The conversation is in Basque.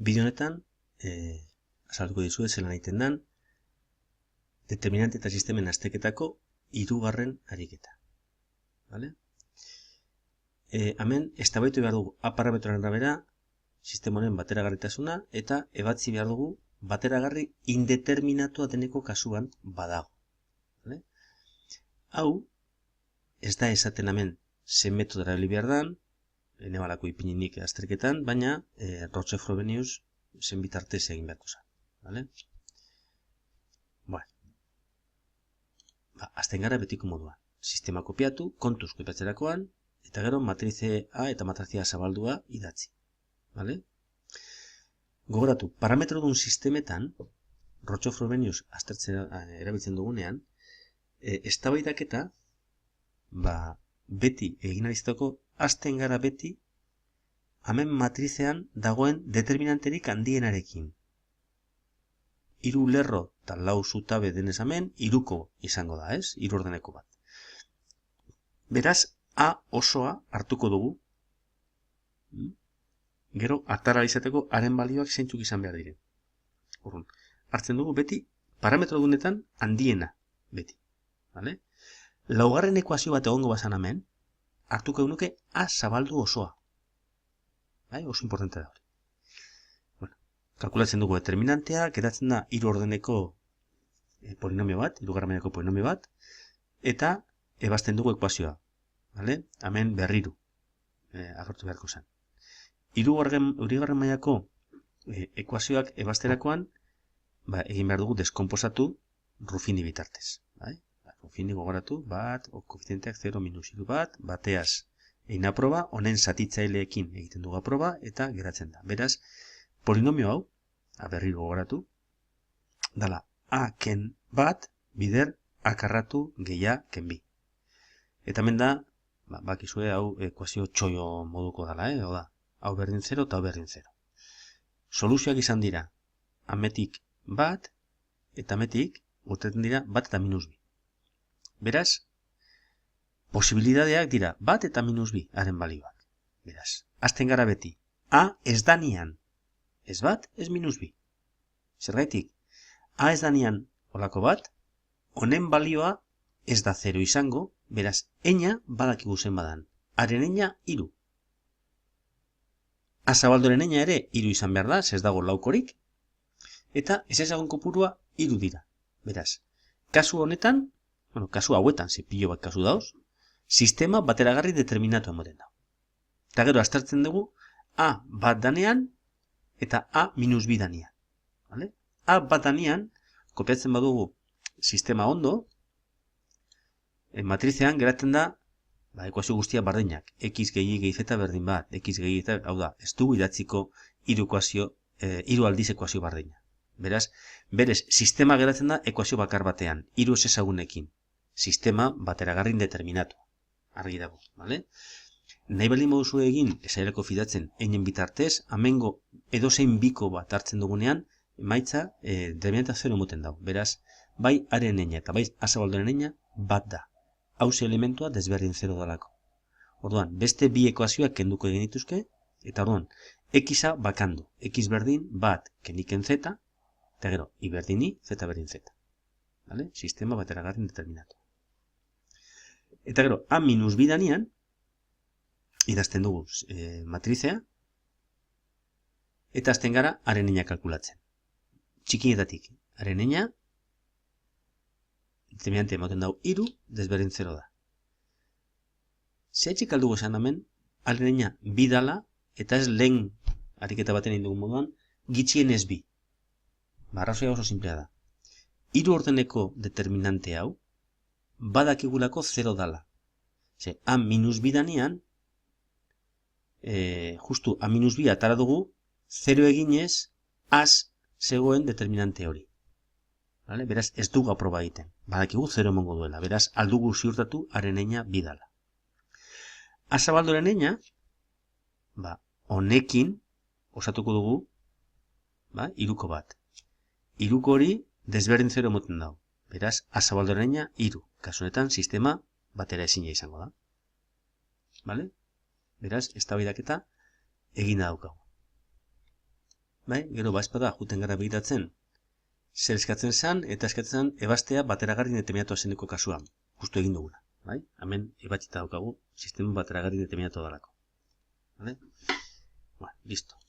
Bideo honetan azalduko dizuet zelan egiten den determinante eta sistemen azterketako 3. ariketa. Vale? Hemen eztabaidatu behar dugu A parametroaren arabera sistema honen bateragarritasuna eta ebatzi behar dugu bateragarri indeterminatua deneko kasuan badago. Vale? Hau ez da esaten hemen zen metodo erabili behar dan, nebalako ipininik azterketan, baina Roche-Frobenius zen bitartez egin beharko zen. Vale? Bueno. Azten gara betiko moduan. Sistema kopiatu, kontuz kopiatzerakoan, eta gero matrize A eta matrizea zabaldua idatzi. Vale? Gogoratu, parametro duen sistemetan, Roche-Frobenius aztertzen erabiltzen dugunean, eztabaidaketa beti egin alizateko, azten gara beti, hemen matrizean dagoen determinanterik handienarekin. 3 lerro eta 4 zutabe denez hemen, 3ko izango da, ez? 3 ordeneko bat. Beraz, A osoa hartuko dugu, gero atara izateko haren balioak zeintzuk izan behar diren. Orduan, hartzen dugu beti parametro dunetan handiena beti. Vale? 4. ekuazio bat egongo bazan hemen, hartuko nuke A zabaldu osoa. Bai? Oso importante da hori. Bueno, kalkulatzen dugu determinantea, geratzen da 3 ordeneko polinomio bat, 3. mailako polinomio bat, eta ebazten dugu ekuazioa. Vale? Hemen berriru agertu beharko zen. 3. mailako ekuazioak ebazterakoan, egin behar dugu deskomposatu Ruffini bitartez. Bai? Ruffini gogoratu, koefizienteak 0 minus 3 bateaz egin aproba, honen zatitzaileekin egiten dugu aproba, eta geratzen da. Beraz, polinomio hau, berriro gogoratu, dala A ken bat, bider akarratu gehia ken bi. Eta hemen da, bakizue hau ekuazio txoio moduko dala, da, hau berdin 0 eta hau berdin 0. Soluzioak izan dira, ametik bat, eta ametik, urteten dira, bat eta minus bi. Beraz, posibilidadeak dira, bat eta minus bi haren balioak. Beraz, azten gara beti, A ez danian, ez bat, ez minus bi. Zergaitik, A ez danian olako bat, honen balioa ez da 0 izango, beraz, eina badakigu zen badan. Haren eina 3. A zabaldoren eina ere 3 izan behar da, ez dago laukorik, eta ez ezagun kopurua 3 dira. Beraz, kasu honetan, kasu hauetan, pilo bat kasu dauz, sistema bateragarri determinatu emoten da. Eta gero, aztertzen dugu, A bat danean, eta A minus bi danean. Vale? A bat danean, kopiatzen badugu sistema ondo, matrizean geratzen da, ekuazio guztia bardinak, x gehi z berdin bat, x gehi z, hau da, ez dugu idatziko 3 aldiz ekuazio bardina. Beraz, berez, sistema geratzen da ekuazio bakar batean, 3 ez ezagunekin. Sistema bateragarri indeterminatu. Argi dago, bale? Nahi baldin moduzu egin, esaileko fidatzen, einen bitartez, amengo edozein biko bat hartzen dugunean, emaitza determinanta 0 moten dago. Beraz, bai haren eina eta bai azabaldoren eina bat da. Hauze elementua desberdin 0 dalako. Orduan, beste bi ekuazioak kenduko egin dituzke, eta orduan, x-a bakandu. X berdin bat keniken z, eta gero, y berdin i, z berdin z. Vale? Sistema bateragarri indeterminatu. Eta gero, A minus bi danean, idazten dugu matrizea, eta azten gara haren eina kalkulatzen. Txikinetatik, haren eina, determinante emoten dago 3, desberdin 0 da. Zehatxik aldugu esan hemen, haren eina bi dala, eta ez lehen ariketa baten egin dugun moduan, gitxien ez bi. Arrazoia oso simplea da. 3 ordeneko determinante hau, badakigulako 0 dala. Ze, A minus bi danean, justu A minus bi atara dugu, 0 eginez, az zegoen determinante hori. Vale? Beraz, ez dugu aproba egiten. Badakigu 0 emongo duela. Beraz, aldugu ziurtatu haren eina bi dala. A zabaldoren eina, honekin, osatuko dugu, 3ko bat. 3ko hori, desberdin 0 emoten dago. Beraz, A zabaldoren eina 3. Kasunetan, sistema batera ezina izango da. Vale? Beraz, eztabaidaketa egina daukagu. bai, gero espada juten gara begiratzen, zer eskatzen zan, eta eskatzen zan ebastea bateragarri determinatu zeneko kasuan. Justu egin duguna, bai? Hemen ebatxita daukagu, sistema bateragarri determinatu dalako. Vale? Bueno, listo.